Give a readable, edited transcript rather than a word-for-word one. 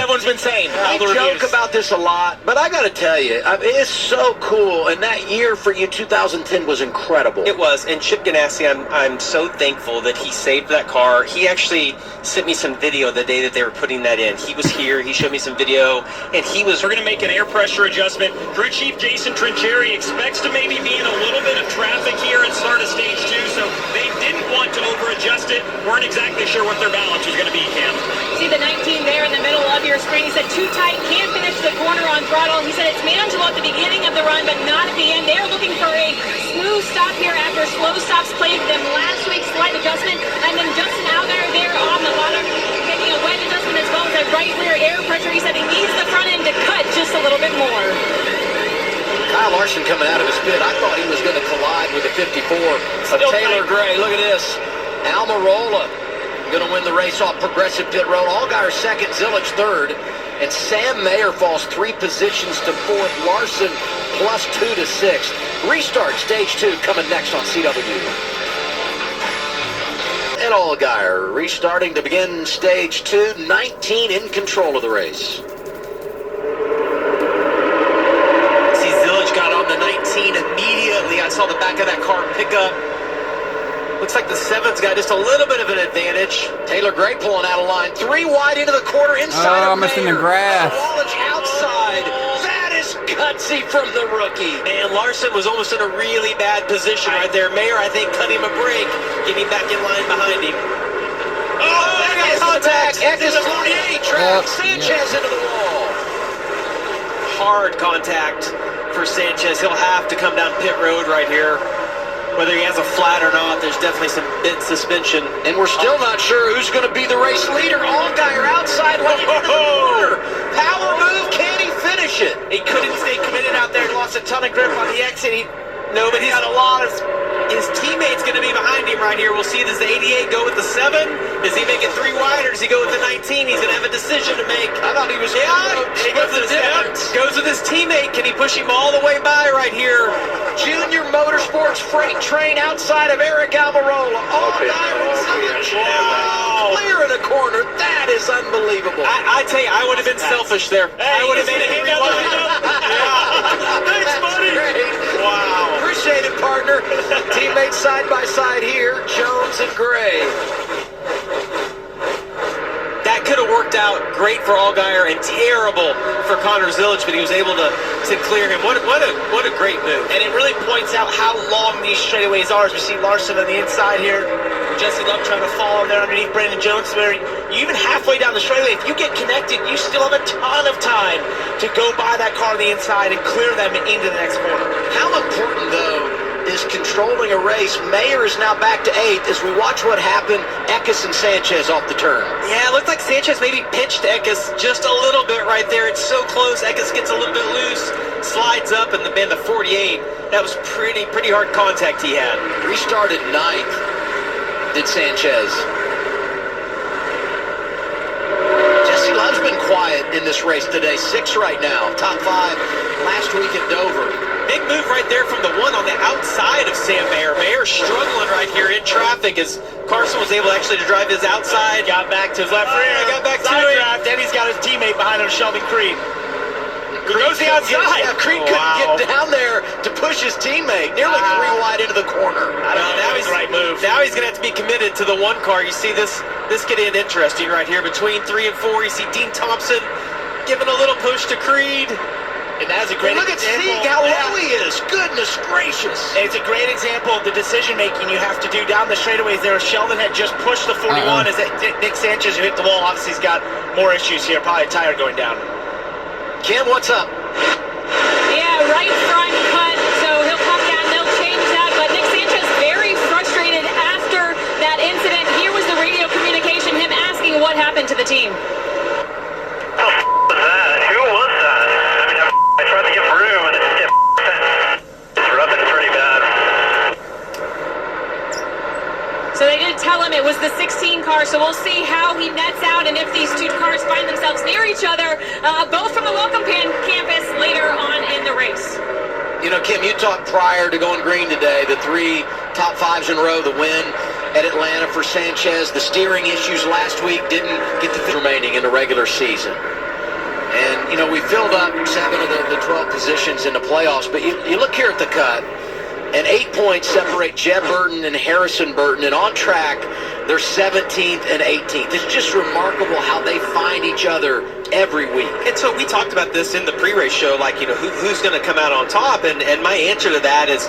everyone's been saying. I joke about this a lot, but I got to tell you, it's so cool. And that year for you, 2010, was incredible. It was. And Chip Ganassi, I'm so thankful that he saved that car. He actually sent me some video the day that they were putting that in. He was here. He showed me some video, and he was. We're going to make an air pressure adjustment. Crew Chief Jason Trincheri expects to maybe be in a little bit of traffic here at start of stage 2, so they didn't want to over-adjust it. Weren't exactly sure what their balance was going to be, Cam. See the 19 there in the middle of your screen. He said too tight, can't finish the corner on throttle. He said it's manageable at the beginning of the run, but not at the end. They're looking for a smooth stop here after slow stops plagued them last week. Slight adjustment, and then Justin Allgaier there on the bottom, taking a wet adjustment as well as a right rear air pressure. He said he needs the front end to cut just a little bit more. Kyle Larson coming out of his pit. I thought he was going to collide with the 54 of Taylor Gray. Look at this. Almirola going to win the race off Progressive Pit Road. Allgaier second, Zilich third. And Sam Mayer falls 3 positions to 4th. Larson plus 2 to 6th. Restart stage 2 coming next on CW. And Allgaier restarting to begin stage 2. 19 in control of the race. Got on the 19 immediately. I saw the back of that car pick up. Looks like the 7's got just a little bit of an advantage. Taylor Gray pulling out of line. 3 wide into the corner inside of missing the Mayer. grass. Wallich outside. That is gutsy from the rookie. Man, Larson was almost in a really bad position right there. Mayer, I think, cut him a break, getting back in line behind him. Oh, there goes contact. Eckes 48. Travis Sanchez into the wall. Hard contact for Sanchez. He'll have to come down pit road right here. Whether he has a flat or not, there's definitely some bit suspension. And we're still not sure who's going to be the race leader. Allgaier outside lane into the corner. Power move, can he finish it? He couldn't stay committed out there. Lost a ton of grip on the exit. But he's got a lot of... His teammate's going to be behind him right here. We'll see, does the 88 go with the 7? Does he make it 3 wide, or does he go with the 19? He's going to have a decision to make. I thought he was... He goes with goes with his teammate. Can he push him all the way by right here? Junior Motorsports freight train outside of Eric Almirola. Allgaier and Zilich. Wow. Clear in a corner. That is unbelievable. I tell you, I would have been selfish there. Hey, I would have made it 3 wide. Thanks, buddy. Wow. Appreciate it, partner. Teammates side by side here, Jones and Gray. That could have worked out great for Allgaier and terrible for Connor Zilich, but he was able to clear him. What a great move. And it really points out how long these straightaways are. As we see Larson on the inside here, Jesse Love trying to fall there underneath Brandon Jones. Where you even halfway down the straightaway, if you get connected, you still have a ton of time to go by that car on the inside and clear them into the next corner. How important, though, is controlling a race? Mayer is now back to 8th as we watch what happened. Eckes and Sanchez off the turn. Yeah, it looked like Sanchez maybe pinched Eckes just a little bit right there. It's so close. Eckes gets a little bit loose, slides up, and the 48. That was pretty hard contact he had. Restarted 9th, did Sanchez. Jesse Love's been quiet in this race today. 6 right now. Top 5 last week at Dover. Big move right there from the 1 on the outside of Sam Mayer. Mayer struggling right here in traffic as Carson was able actually to drive his outside. Got back to his left rear. Got back to it. it. Then he's got his teammate behind him, Sheldon Creed. Who goes the outside. Yeah, Creed couldn't get down there to push his teammate. Nearly 3 wide into the corner. That was the right move. Now he's going to have to be committed to the 1 car. You see this getting interesting right here. Between 3 and 4, you see Dean Thompson giving a little push to Creed. And that's a great example. Look at Sieg, how low he is. Goodness gracious. And it's a great example of the decision-making you have to do down the straightaways there. Sheldon had just pushed the 41 as Nick Sanchez, who hit the wall, obviously has got more issues here. Probably a tire going down. Kim, what's up? Yeah, right front cut, so he'll come down, they'll change that, but Nick Sanchez very frustrated after that incident. Here was the radio communication, him asking what happened to the team. So they did tell him it was the 16 car, so we'll see how he nets out and if these 2 cars find themselves near each other, both from the welcome campus later on in the race. You know, Kim, you talked prior to going green today, the 3 top 5s in a row, the win at Atlanta for Sanchez, the steering issues last week didn't get the remaining in the regular season. And, you know, we filled up 7 of the 12 positions in the playoffs, but you look here at the cut, and 8 points separate Jed Burton and Harrison Burton, and on track, they're 17th and 18th. It's just remarkable how they find each other every week. And so we talked about this in the pre-race show, like, you know, who's going to come out on top, and my answer to that is